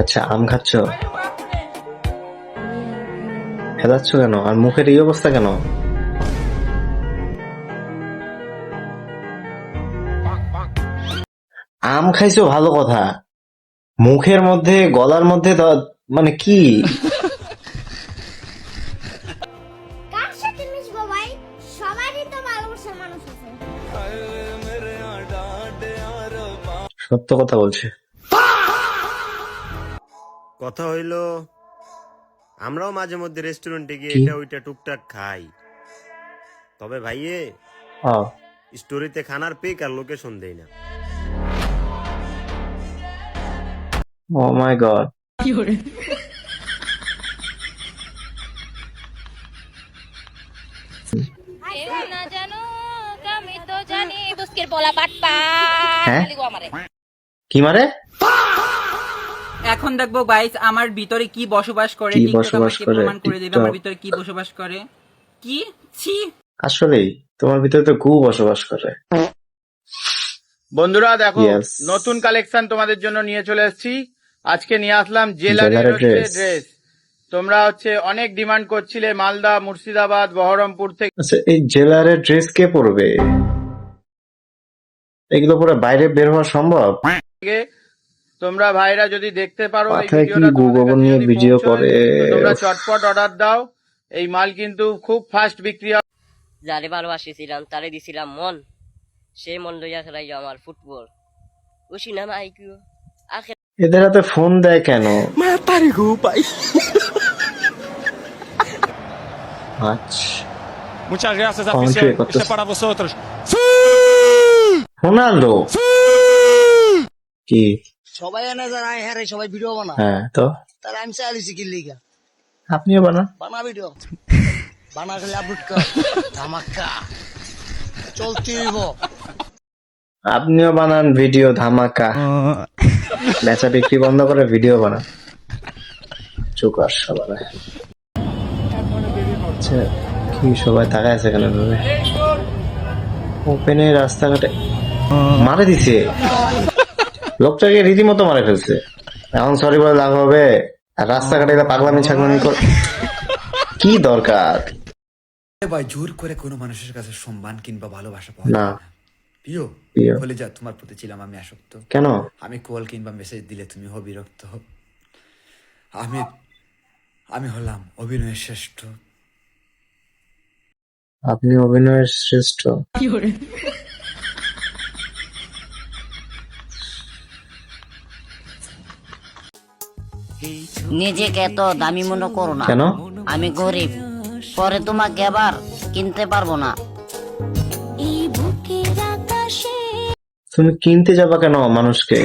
আচ্ছা, আম খাচ্ছ? খেদাচ্ছ কেন? আর মুখের এই অবস্থা কেন? আম খাইছো ভালো কথা, মুখের মধ্যে গলার মধ্যে মানে কি? কার সাথে মিশবো ভাই? সবারই তো ভালোবাসার মানুষ আছে। সত্য কথা বলছে। কথা হইলো আমরাও মাঝে মধ্যে রেস্টুরেন্টে গিয়ে কি? এটা ওইটা টুকটাক খাই, তবে ভাইয়ে স্টোরিতে খানার পিক আর লোকেশন দেই না। ও মাই গড। না জানো আমি তো জানি দুষ্কের পোলা বাটপা হ্যাঁ? খালি গো আমারে। কি মারে? এখন দেখবো গাইস আমার ভিতরে কি বসবাস করে, কি টিকটক বসবাস আমাকে করে? প্রমাণ করে দেবে আমার টিকটক? ভিতরে কি বসবাস করে। কি ছি, আসলেই তোমার ভিতরে তো গু বসবাস করে। বন্ধুরা দেখো, Yes. নতুন কালেকশন তোমাদের জন্য নিয়ে চলে এসেছি। আজকে নিয়ে আসলাম জেলারের জেলারের হচ্ছে dress। ড্রেস। তোমরা হচ্ছে অনেক ডিমান্ড করছিলে মালদা, মুর্শিদাবাদ, বহরমপুর আচ্ছা, এই জেলারের ড্রেস কে পরবে? এগুলো পরে বাইরে বের হওয়া সম্ভব? থেকে। তোমরা ভাইরা যদি দেখতে পারো এই মাথায় কি ভিডিওটা গু তোমাদের গোবর কাছে নিয়ে যদি ভিডিও পৌঁছয়, করে? তো তোমরা চটপট অর্ডার দাও। এই মাল কিন্তু খুব ফাস্ট বিক্রি হয়। যারে ভালোবাসিছিলাম তারে দিছিলাম মন, সেই মন লইয়া খেলাই আমার ফুটবল। উসি নাম আইকিউ আখে এদের হাতে ফোন দেয় কেন? আচ্ছা, Muchas gracias, Con afición. chicos. Este es para vosotros. Ronaldo কি? সবাই এনে যারা হ্যাঁ রে সবাই ভিডিও বানা, হ্যাঁ তো তারা আমি চাইছি কি লিগা আপনিও বানান। বানা ভিডিও বানা গেলে আপলোড কর ধামাকা চলতে হইব। আপনিও বানান ভিডিও ধামাকা, বেচা বিক্রি বন্ধ করে ভিডিও বানান। চুকার সবার। আচ্ছা, কি সবাই তাকায় আছে কেন ভাবে? ওপেনে রাস্তাঘাটে মারে দিছে, লোকটাকে রীতিমতো মারে ফেলছে। এখন সরি বলে লাভ হবে? আর রাস্তাঘাটে এরা পাগলামি ছাগলামি করে কি দরকার? ভাই জোর করে কোনো মানুষের কাছে সম্মান কিংবা ভালোবাসা পাওয়া না। যায় না। প্রিয় প্রিয়। বলে যা তোমার প্রতি ছিলাম আমি আসক্ত। কেন? আমি কল কিংবা মেসেজ দিলে তুমি হও বিরক্ত। আমি আমি হলাম অভিনয়ের শ্রেষ্ঠ। আপনি অভিনয়ের শ্রেষ্ঠ? নিজেকে এত দামি মনে করো না। কেন? আমি গরিব, পরে তোমাকে আবার কিনতে পারবো না। এই বুকের আকাশে তুমি কিনতে যাবা কেন মানুষকে?